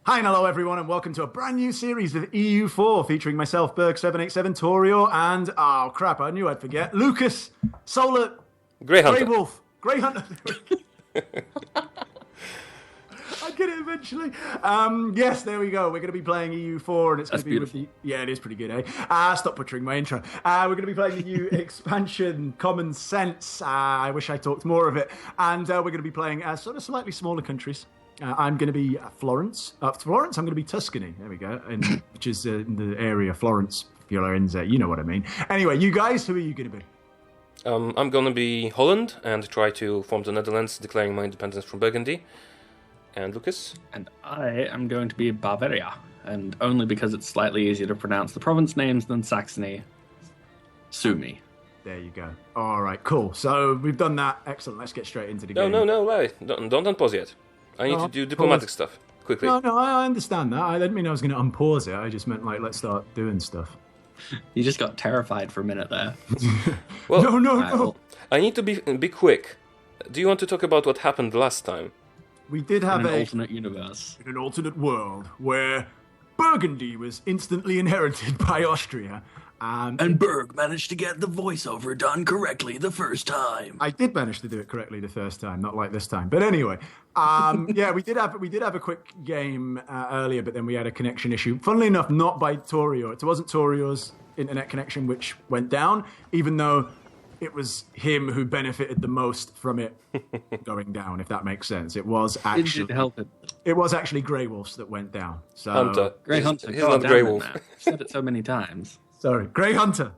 Hi and hello everyone and welcome to a brand new series of EU4 featuring myself, Berg787, Taureor, and, oh crap, I knew I'd forget, Lucas, Solar, GreyHunter. GreyWolf, GreyHunter. I get it eventually. Yes, there we go. We're going to be playing EU4 and it's going to be beautiful. with the... Yeah, it is pretty good, eh? Stop butchering my intro. We're going to be playing the new expansion, Common Sense. I wish I talked more of it. And we're going to be playing sort of slightly smaller countries. I'm going to be Florence. Florence, I'm going to be Tuscany. There we go. Which is in the area Florence, Fiorenza. You know what I mean. Anyway, you guys, who are you going to be? I'm gonna be Holland and try to form the Netherlands, declaring my independence from Burgundy. And Lucas? And I am going to be Bavaria, and only because it's slightly easier to pronounce the province names than Saxony. Sue me. There you go. All right, cool. So we've done that. Excellent. Let's get straight into the game. No, wait. Don't unpause yet. I need to do diplomatic stuff, quickly. No, I understand that. I didn't mean I was going to unpause it. I just meant, like, let's start doing stuff. You just got terrified for a minute there. Well, No. I need to be quick. Do you want to talk about what happened last time? We did have In an an alternate universe. in an alternate world where Burgundy was instantly inherited by Austria. And Berg managed to get the voiceover done correctly the first time. I did manage to do it correctly the first time, not like this time. But anyway, yeah, we did have a quick game earlier, but then we had a connection issue. Funnily enough, not by Taureor. It wasn't Taureor's internet connection which went down, even though it was him who benefited the most from it going down, if that makes sense. It was It actually did help it. it was actually GreyWolf's that went down. So Hunter. GreyHunter. He's not GreyWolf. I've said it so many times. sorry, GreyHunter.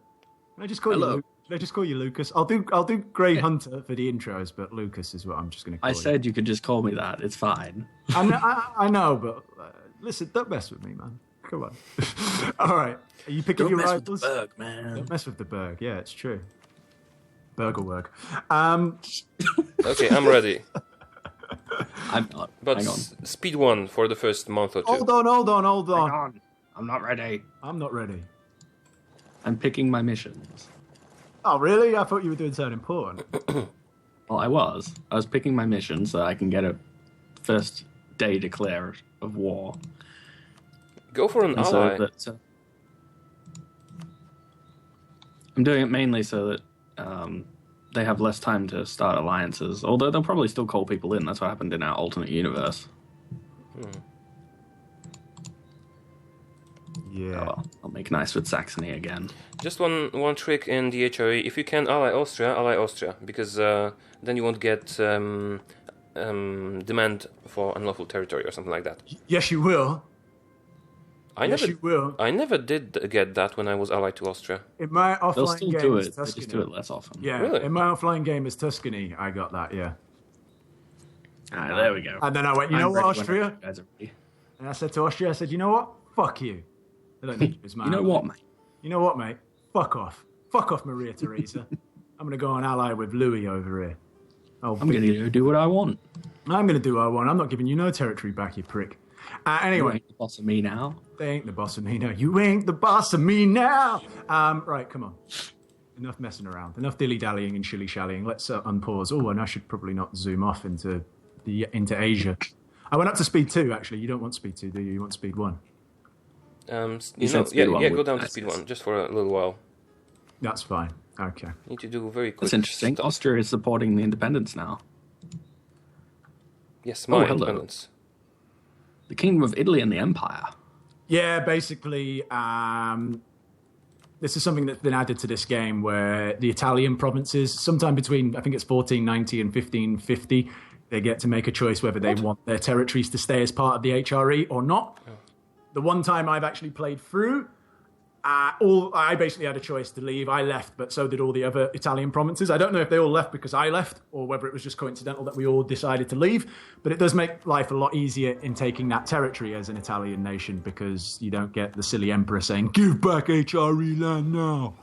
Can I just call Hello. you? Can I just call you Lucas? I'll do GreyHunter for the intros, but Lucas is what I'm just going to call I you. said you could just call me that. It's fine. I know, but listen, don't mess with me, man. Come on. All right, are you picking Don't your mess with the rivals? Berg, man. Don't mess with the Berg. Yeah, it's true. Burgerwerg. Okay, I'm ready. I'm not. But Hang on. speed one for the first month or two. Hold on. Hang on. I'm not ready. I'm not ready. I'm picking my missions. Oh, really? I thought you were doing something important. Well, I was. I was picking my mission so I can get a first day declare of war. Go for an And so ally. that, I'm doing it mainly so that they have less time to start alliances. Although they'll probably still call people in. That's what happened in our alternate universe. Yeah. Oh, well, I'll make nice with Saxony again. Just one trick in the HRE. If you can ally Austria, because then you won't get demand for unlawful territory or something like that. Yes, you will. Yes, you will. I never did get that when I was allied to Austria. In my They'll offline still game do as it. They Tuscany. just do it less often. Yeah, Really? in my offline game as Tuscany, I got that, yeah. Ah, there we go. And then I went, you I'm know what, ready whenever Austria? you guys are ready. And I said to Austria, I said, you know what? Fuck you. I don't need you as my You know ally. what, mate? You know what, mate? Fuck off. Fuck off, Maria Theresa. I'm going to go and ally with Louis over here. Oh, I'm going to go do what I want. I'm going to do what I want. I'm not giving you no territory back, you prick. You Anyway, ain't the boss of me now. they ain't the boss of me now. You ain't the boss of me now. Right, come on. Enough messing around. Enough dilly-dallying and shilly-shallying. Let's unpause. Oh, and I should probably not zoom off into Asia. I went up to speed 2, actually. You don't want speed 2, do you? You want speed 1. You said speed one go would down be to speed nice. 1 just for a little while. That's fine. Okay. Need to do very quick. That's interesting. stuff. Austria is supporting the independence now. Yes, my hello. independence. The Kingdom of Italy and the Empire. Yeah, basically, this is something that's been added to this game where the Italian provinces, sometime between, I think it's 1490 and 1550, they get to make a choice whether they want their territories to stay as part of the HRE or not. Oh. The one time I've actually played through, I basically had a choice to leave. I left, but so did all the other Italian provinces. I don't know if they all left because I left or whether it was just coincidental that we all decided to leave, but it does make life a lot easier in taking that territory as an Italian nation because you don't get the silly emperor saying, give back HRE land now.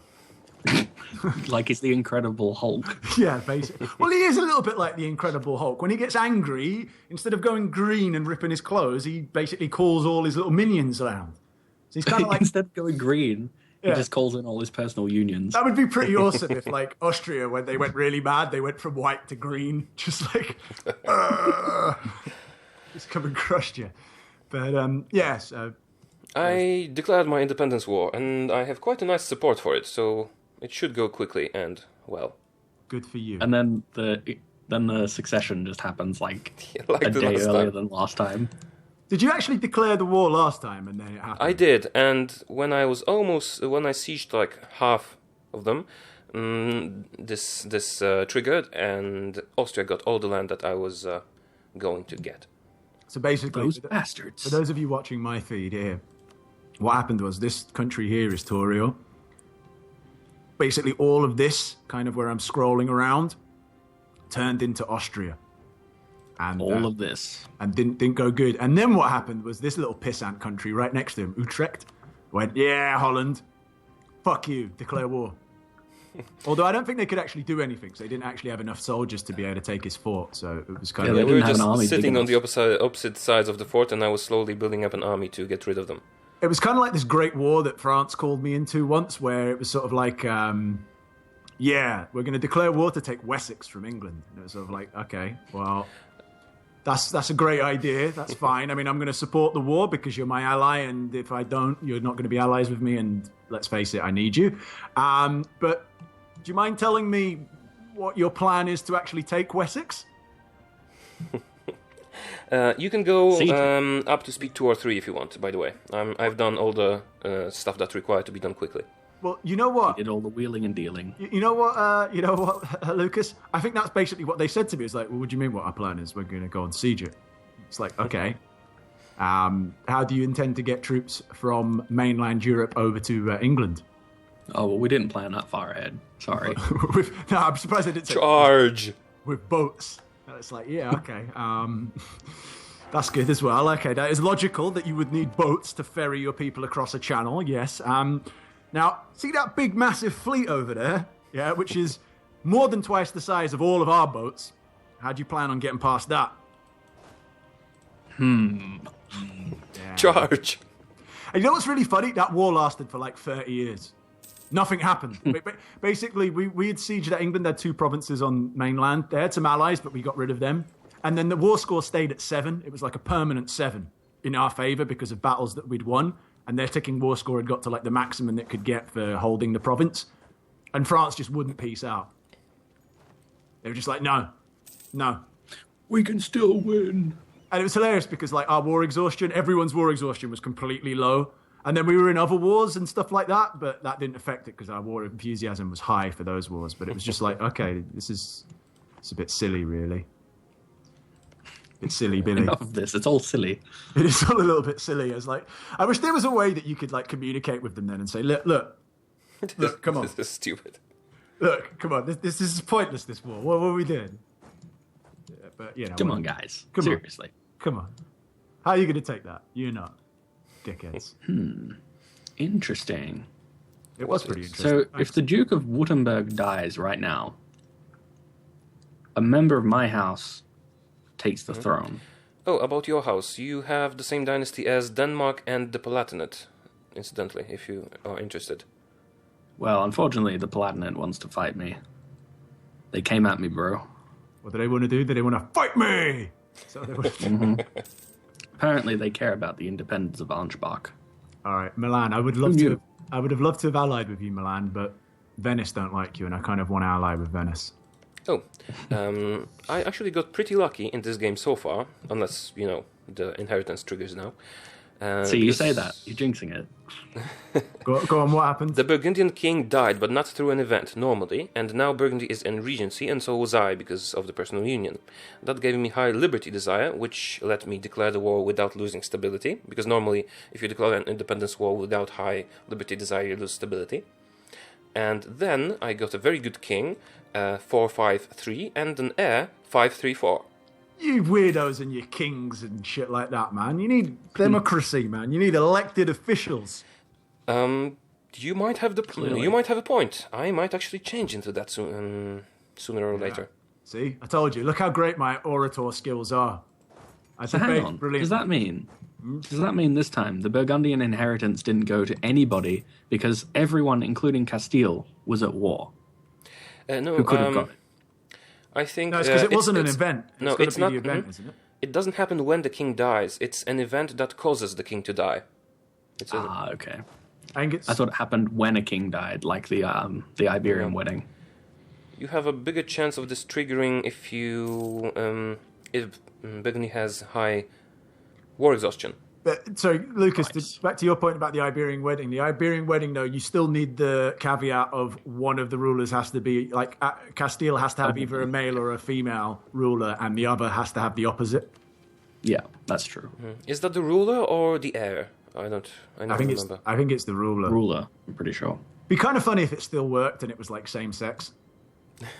Like it's the Incredible Hulk. Yeah, basically. Well, he is a little bit like the Incredible Hulk. When he gets angry, instead of going green and ripping his clothes, he basically calls all his little minions around. So he's kind of like... Instead of going green, Yeah. he just calls in all his personal unions. That would be pretty awesome if, like, Austria, when they went really mad, they went from white to green. Just like... just come and crushed you. But yes, I declared my independence war, and I have quite a nice support for it, so it should go quickly and well. Good for you. And then the succession just happens like Like a the day last earlier time. than last time. Did you actually declare the war last time and then it happened? I did, and when I sieged like half of them, this triggered, and Austria got all the land that I was going to get. So basically, Those bastards. for those of you watching my feed here, what happened was this country here is Taureor. Basically, all of this, kind of where I'm scrolling around, turned into Austria. And All of this. and didn't go good. And then what happened was this little pissant country right next to him, Utrecht, went, yeah, Holland, fuck you, declare war. Although I don't think they could actually do anything, so they didn't actually have enough soldiers to be able to take his fort. So it was kind Yeah, of they We were didn't have an army just big sitting on the enough. opposite sides of the fort, and I was slowly building up an army to get rid of them. it was kind of like this great war that France called me into once, where it was sort of like, yeah, we're going to declare war to take Wessex from England. And it was sort of like, okay, well, that's a great idea. That's fine. I mean, I'm going to support the war because you're my ally, and if I don't, you're not going to be allies with me. And let's face it, I need you. But do you mind telling me what your plan is to actually take Wessex? You can go Siege. up to speed 2 or 3 if you want, by the way. I've done all the stuff that's required to be done quickly. Well, you know what? Did all the wheeling and dealing. You know what? Lucas? I think that's basically what they said to me. It's like, well, what do you mean? What our plan is? We're going to go and siege it. It's like, okay. How do you intend to get troops from mainland Europe over to England? Oh, well, we didn't plan that far ahead. Sorry. No, I'm surprised they didn't say Charge! with boats. And it's like, yeah, okay. That's good as well. Okay, that is logical that you would need boats to ferry your people across a channel. Yes. Now, see that big, massive fleet over there? Yeah, which is more than twice the size of all of our boats. How do you plan on getting past that? Yeah. Charge! And you know what's really funny? That war lasted for like 30 years. Nothing happened. Basically, we had sieged at England. They had 2 provinces on mainland. They had some allies, but we got rid of them. And then the war score stayed at 7. It was like a permanent 7 in our favour because of battles that we'd won. And their ticking war score had got to like the maximum it could get for holding the province. And France just wouldn't peace out. They were just like, no. We can still win. And it was hilarious because like our war exhaustion, everyone's war exhaustion was completely low. And then we were in other wars and stuff like that, but that didn't affect it because our war enthusiasm was high for those wars. But it was just like, okay, it's a bit silly, really. It's silly, Billy. Enough of this. It's all silly. It is all a little bit silly. It's like, I wish there was a way that you could like communicate with them then and say, look, come on. This is stupid. Look, come on. This is pointless, this war. What are we doing? Yeah, but, you know. Come on, guys. Come on. Seriously. Come on. How are you going to take that? You're not. Dickheads. Interesting. It was pretty interesting. So, if the Duke of Württemberg dies right now, a member of my house takes the throne. Oh, about your house. You have the same dynasty as Denmark and the Palatinate, incidentally, if you are interested. Well, unfortunately, the Palatinate wants to fight me. They came at me, bro. What do they want to do? Do they want to fight me? So they want Apparently, they care about the independence of Ansbach. All right, Milan. I would have loved to have allied with you, Milan, but Venice don't like you, and I kind of want to ally with Venice. Oh, I actually got pretty lucky in this game so far, unless, the inheritance triggers now. See, you say that. You're jinxing it. Go on, what happened? The Burgundian king died, but not through an event, normally, and now Burgundy is in regency, and so was I, because of the personal union. That gave me high liberty desire, which let me declare the war without losing stability, because normally, if you declare an independence war without high liberty desire, you lose stability. And then I got a very good king, 4-5-3, and an heir, 5-3-4. You weirdos and your kings and shit like that, man. You need democracy, man. You need elected officials. You might have a point. I might actually change into that sooner or later. See, I told you. Look how great my orator skills are. So hang on. Brilliant. Does that mean this time the Burgundian inheritance didn't go to anybody because everyone, including Castile, was at war? No, Who could have got it? I think No, it's because it wasn't an event. No, it's not. the event, isn't it? It doesn't happen when the king dies. It's an event that causes the king to die. Okay. I think I thought it happened when a king died, like the Iberian wedding. You have a bigger chance of this triggering if Burgundy has high war exhaustion. But, sorry, Lucas, Nice. back to your point about the Iberian wedding. The Iberian wedding, though, you still need the caveat of one of the rulers has to be, like, Castile has to have either a male or a female ruler, and the other has to have the opposite. Yeah, that's true. Is that the ruler or the heir? I never remember. I think it's the ruler. Ruler, I'm pretty sure. Be kind of funny if it still worked and it was, like, same-sex.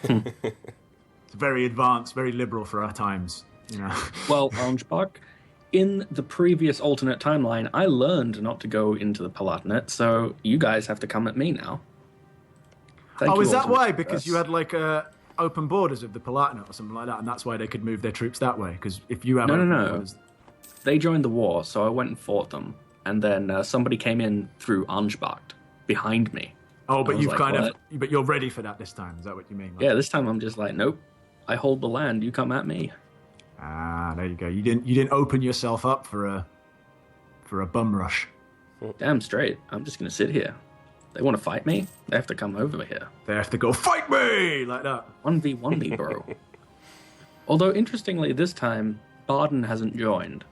It's very advanced, very liberal for our times, you know. Well, Angebach, in the previous alternate timeline, I learned not to go into the Palatinate, so you guys have to come at me now. Thank you, Is that Alternate why? Because you Universe. had, like, open borders of the Palatinate or something like that, and that's why they could move their troops that way? Because if you have open No. borders... They joined the war, so I went and fought them, and then somebody came in through Angebach behind me. Oh, I but was you've like, but you're ready for that this time. Is that what you mean? Like, Yeah, this time I'm just like, nope. I hold the land. You come at me. there you go. You didn't open yourself up for a bum rush. Damn straight. I'm just gonna sit here. They want to fight me? They have to come over here. They have to go fight me like that. 1v1 me, bro. Although, interestingly, this time, Baden hasn't joined.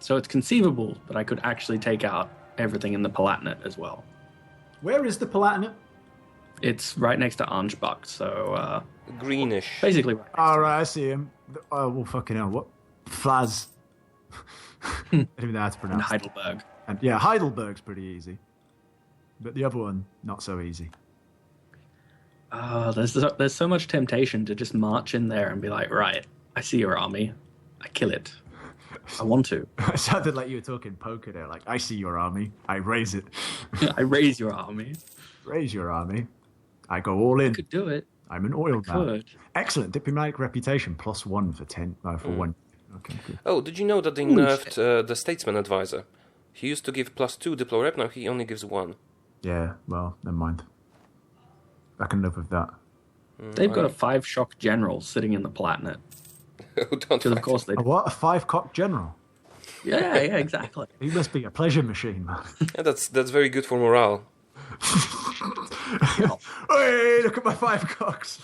So it's conceivable that I could actually take out everything in the Palatinate as well. Where is the Palatinate? It's right next to Angebach, so Greenish. basically right next All right, I see him. Oh, well, fucking hell. What? Flaz. I don't even know how to to pronounce it. Heidelberg. And, yeah, Heidelberg's pretty easy. But the other one, not so easy. There's so much temptation to just march in there and be like, right, I see your army. I kill it. I want to. It sounded like you were talking poker there. Like, I see your army. I raise it. I raise your army. Raise your army. I go all in. Could do it. I'm an oil man. Could. Excellent. Diplomatic reputation. +1 for 10. For 1. Okay, good. Oh, did you know that they nerfed the Statesman Advisor? He used to give +2 Diplo Rep, now he only gives 1. Yeah, well, never mind. I can live with that. They've got a 5-shock general sitting in the Palatinate. Oh, don't Because, of fight course, they A what? A 5-cock general? Yeah, exactly. He must be a pleasure machine, man. Yeah, that's very good for morale. Hey, look at my 5 cocks.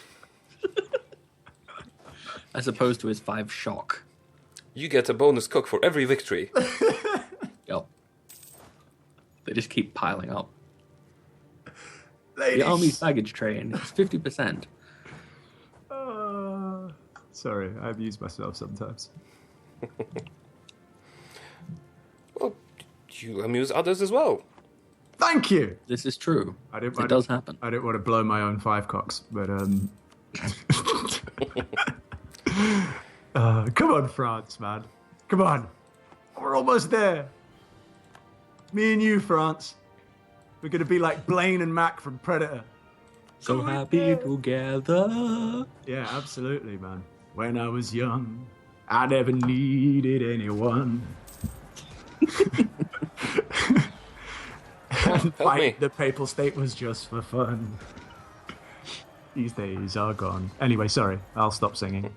As opposed to his 5-shock. You get a bonus cock for every victory. Yep. They just keep piling up. Ladies. The army's baggage train is 50%. Sorry, I abuse myself sometimes. Well, you amuse others as well. Thank you. This is true. I didn't, It does happen. I didn't want to blow my own 5 cocks, but come on, France, man. Come on. We're almost there. Me and you, France. We're going to be like Blaine and Mac from Predator. So happy together. Yeah, absolutely, man. When I was young, I never needed anyone. And Help me. the papal state was just for fun. These days are gone. Anyway, sorry. I'll stop singing.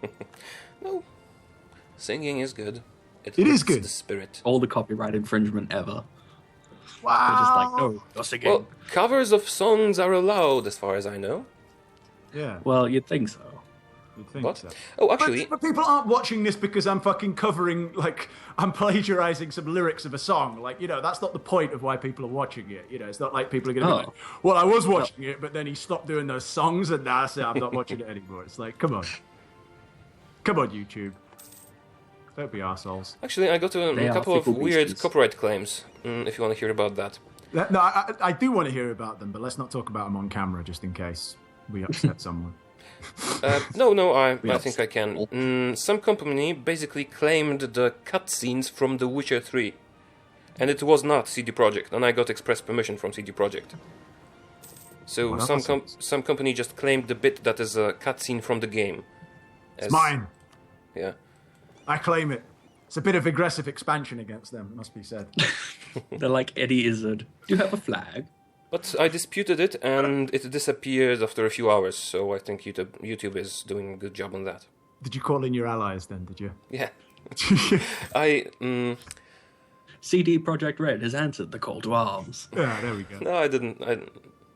No. Singing is good. It is lifts good. the spirit. All the copyright infringement ever. Wow. They're just like, no, you're singing. Well, covers of songs are allowed, as far as I know. Yeah, Well, you'd think so. you'd think What? so. Oh, actually, But people aren't watching this because I'm fucking covering, like, I'm plagiarizing some lyrics of a song. Like, you know, that's not the point of why people are watching it. You know, it's not like people are going to be Oh. like, well, I was watching it, but then he stopped doing those songs and now I'm not watching it anymore. It's like, come on. Come on, YouTube. Don't be arseholes. actually, I got They a are couple of fickle weird beasties. copyright claims, if you want to hear about that. No, I do want to hear about them, but let's not talk about them on camera just in case we upset someone. No, I Yes. think I can. Some company basically claimed the cutscenes from The Witcher 3. And it was not CD Projekt, and I got express permission from CD Projekt. So Well, that's some company just claimed the bit that is a cutscene from the game. It's mine. Yeah. I claim it. It's a bit of aggressive expansion against them, it must be said. They're like Eddie Izzard. Do you have a flag? But I disputed it, and it disappeared after a few hours, so I think YouTube is doing a good job on that. Did you call in your allies then, did you? Yeah. CD Projekt Red has answered the call to arms. Yeah, there we go. No, I didn't.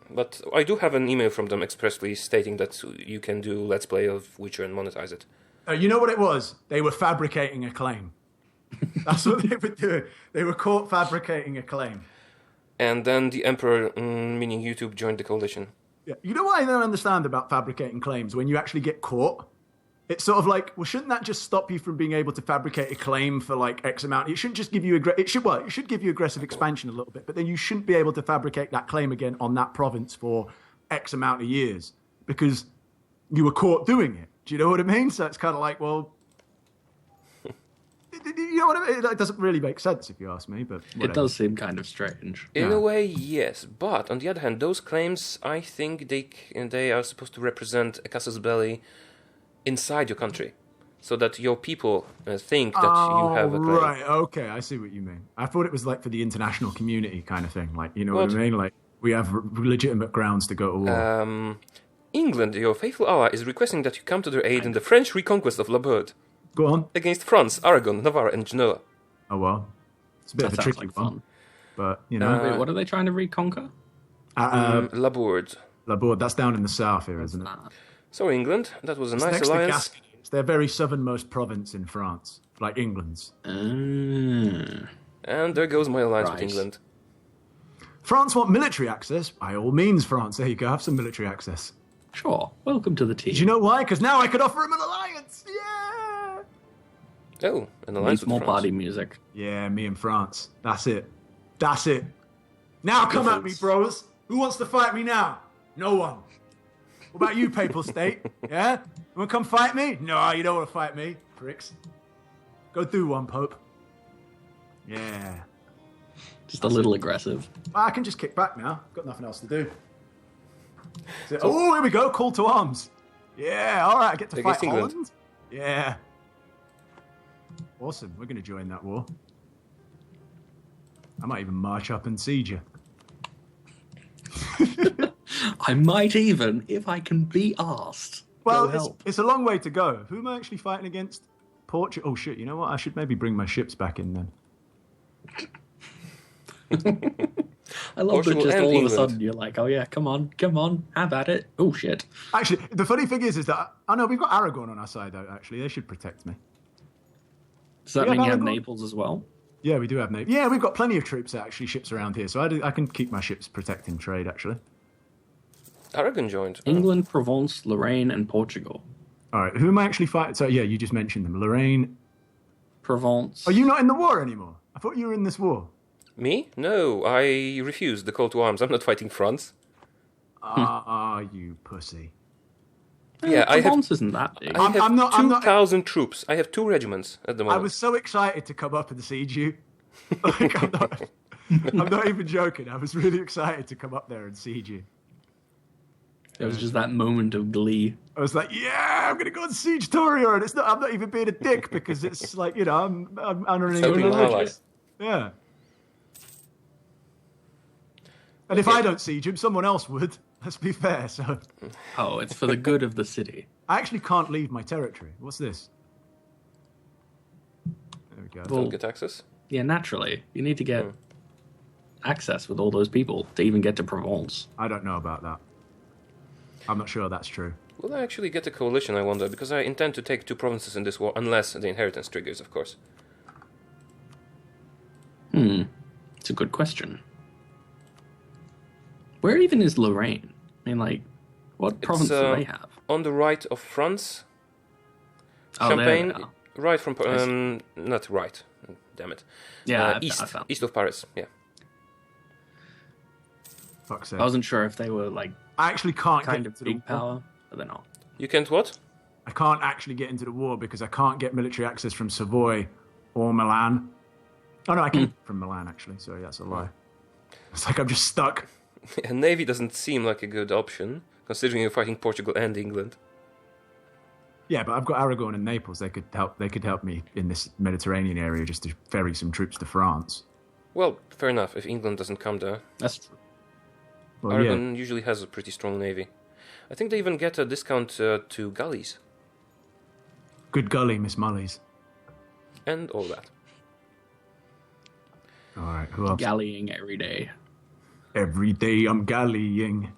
But I do have an email from them expressly stating that you can do Let's Play of Witcher and monetize it. You know what it was? They were fabricating a claim. That's what they were doing. They were caught fabricating a claim. And then the Emperor, meaning YouTube, joined the coalition. Yeah. You know what I don't understand about fabricating claims? When you actually get caught, it's sort of like, well, shouldn't that just stop you from being able to fabricate a claim for like X amount? It shouldn't just give you it should give you aggressive expansion a little bit, but then you shouldn't be able to fabricate that claim again on that province for X amount of years because you were caught doing it. Do you know what I mean? So it's kind of like, well, you know what I mean? It doesn't really make sense if you ask me, but whatever. It does seem kind of strange. In a way, yes. But on the other hand, those claims, I think they are supposed to represent a casus belli inside your country, so that your people think that you have a claim. Right, okay, I see what you mean. I thought it was like for the international community kind of thing, like, you know what I mean? Like, we have legitimate grounds to go to war. England, your faithful ally, is requesting that you come to their aid in the French reconquest of La Burde Go on. against France, Aragon, Navarre, and Genoa. Oh, well. It's a bit of a tricky one. Fun. But, you know. Wait, what are they trying to reconquer? La Burde. La Borde, that's down in the south here, isn't it? So England, that was a nice Next alliance. to Gascony. It's their very southernmost province in France, like England's. And there goes my alliance with Right. England. France want military access? By all means, France. There you go. Have some military access. Sure. Welcome to the team. Do you know why? Because now I could offer him an alliance. Yeah. Oh, an alliance Needs with more France. party music. Yeah, me and France. That's it. That's it. Now come at me, bros. Who wants to fight me now? No one. What about you, Papal State? Yeah? You want to come fight me? No, you don't want to fight me, pricks. Go do one, Pope. Yeah. Just a little aggressive. I can just kick back now. Got nothing else to do. Oh, here we go. Call to arms. Yeah, all right. I get to Against fight England. Holland. Yeah. Awesome. We're going to join that war. I might even march up and siege you. I might even, if I can be asked. Well, go help. it's a long way to go. Who am I actually fighting against? Portugal. Oh, shit. You know what? I should maybe bring my ships back in then. I love that Portugal just and all of a England. sudden you're like, oh yeah, come on, have at it. Oh shit. Actually, the funny thing is that... I know we've got Aragon on our side, though, actually. They should protect me. Does that Yeah, mean you have Aragon. Naples as well? Yeah, we do have Navy. Yeah, we've got plenty of troops, actually, ships around here. So I can keep my ships protecting trade, actually. Aragon joined. England, Provence, Lorraine, and Portugal. All right, who am I actually fighting? So, yeah, you just mentioned them. Lorraine. Provence. Are you not in the war anymore? I thought you were in this war. Me? No, I refused the call to arms. I'm not fighting France. You pussy. Yeah, I have Provence isn't that big. I have I'm not- 2,000 troops. I have 2 regiments at the I moment. was so excited to come up and siege you. Like, I'm not even joking. I was really excited to come up there and siege you. It was just that moment of glee. I was like, yeah, I'm going to go and siege Taureor. And I'm not even being a dick because it's like, you know, I'm honoring Helping your an ally. allegiance. Yeah. And if I don't siege him, someone else would. Let's be fair. So Oh, it's for the good of the city. I actually can't leave my territory. What's this? There we go. Well, Don't get access. yeah, naturally. You need to get access with all those people to even get to Provence. I don't know about that. I'm not sure that's true. Will I actually get a coalition, I wonder? Because I intend to take 2 provinces in this war, unless the inheritance triggers, of course. It's a good question. Where even is Lorraine? I mean, like, what province do they have? On the right of France. Oh, there Champagne, they are. right from... not right. Damn it. Yeah, east. I found. East of Paris, yeah. Fuck's sake. I wasn't sure if they were, like, I actually can't kind get of into the big war. power, but they're not. You can't what? I can't actually get into the war because I can't get military access from Savoy or Milan. Oh no, I can from Milan actually. Sorry, that's a lie. It's like I'm just stuck. A navy doesn't seem like a good option, considering you're fighting Portugal and England. Yeah, but I've got Aragon and Naples. They could help me in this Mediterranean area just to ferry some troops to France. Well, fair enough, if England doesn't come there. That's true. Well, yeah. Aragon usually has a pretty strong navy. I think they even get a discount to galleys. Good gully, Miss Mullies. And all that. All right, who else? Gallying every day. Every day I'm gallying.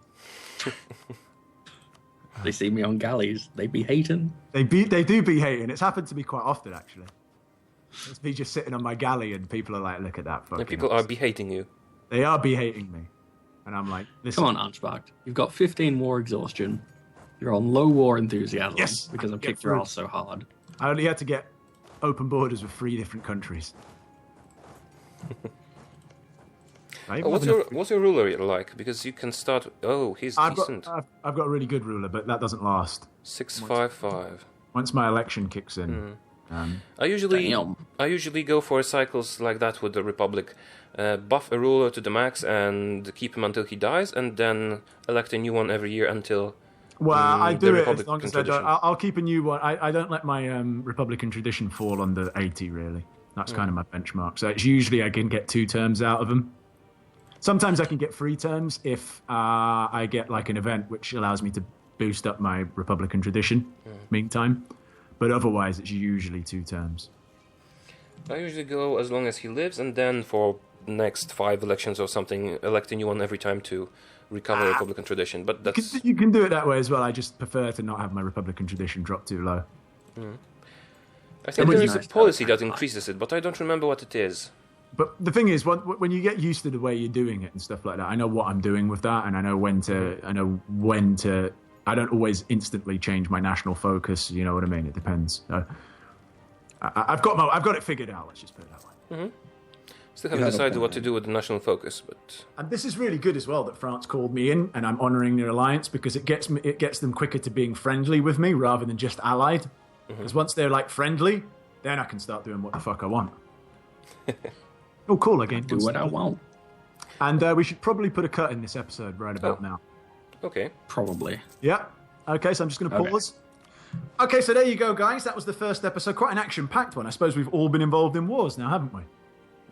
They see me on galleys. They be hating. They do be hating. It's happened to me quite often, actually. It's me just sitting on my galley and people are like, look at that fucking... And people are be-hating you. They are be-hating me. And I'm like, listen... Come on, Archbach. You've got 15 war exhaustion. You're on low war enthusiasm. Yes, because I've kicked your ass so hard. I only had to get open borders with 3 different countries. What's your ruler like? Because you can start... Oh, he's decent. I've got a really good ruler, but that doesn't last. 655. Once my election kicks in... I usually go for cycles like that with the Republic. Buff a ruler to the max and keep him until he dies, and then elect a new one every year until... Well, I do it Republican as long as I don't... I'll keep a new one. I don't let my Republican tradition fall under 80, really. That's kind of my benchmark. So it's usually I can get 2 terms out of them. Sometimes I can get 3 terms if I get like an event which allows me to boost up my Republican tradition meantime. But otherwise, it's usually 2 terms. I usually go as long as he lives, and then for next 5 elections or something, elect a new one every time to recover Republican tradition. But that's... You can do it that way as well. I just prefer to not have my Republican tradition drop too low. I think there is a policy that increases it, but I don't remember what it is. But the thing is, when you get used to the way you're doing it and stuff like that, I know what I'm doing with that, and I know when to. I don't always instantly change my national focus. You know what I mean? It depends. I've got it figured out. Let's just put it that way. Still haven't decided what to do with the national focus, but... And this is really good as well that France called me in, and I'm honouring their alliance because it gets them quicker to being friendly with me rather than just allied. Because once they're like friendly, then I can start doing what the fuck I want. Oh, cool! Again, do what I want. And we should probably put a cut in this episode right about now. Okay. Probably. Yeah. Okay, so I'm just going to pause. Okay, so there you go, guys. That was the first episode. Quite an action-packed one. I suppose we've all been involved in wars now, haven't we?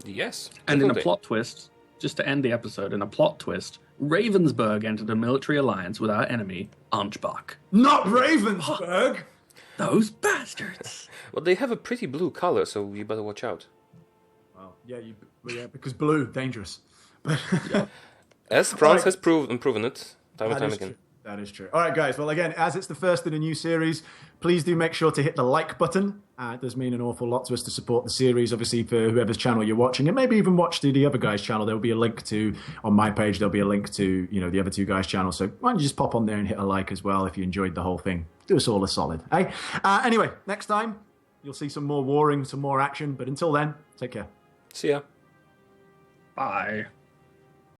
Yes. And in a plot twist, just to end the episode, in a plot twist, Ravensburg entered a military alliance with our enemy, Archbach. Not Ravensburg! Those bastards! Well, they have a pretty blue color, so you better watch out. Well, yeah, because blue, dangerous. As France has proven it. Time and time again. True. That is true. All right, guys. Well, again, as it's the first in a new series, please do make sure to hit the like button. It does mean an awful lot to us to support the series, obviously, for whoever's channel you're watching. And maybe even watch the other guy's channel. There'll be a link to, on my page, there'll be a link to, the other 2 guys' channel. So why don't you just pop on there and hit a like as well if you enjoyed the whole thing. Do us all a solid, eh? Anyway, next time, you'll see some more warring, some more action. But until then, take care. See ya. Bye.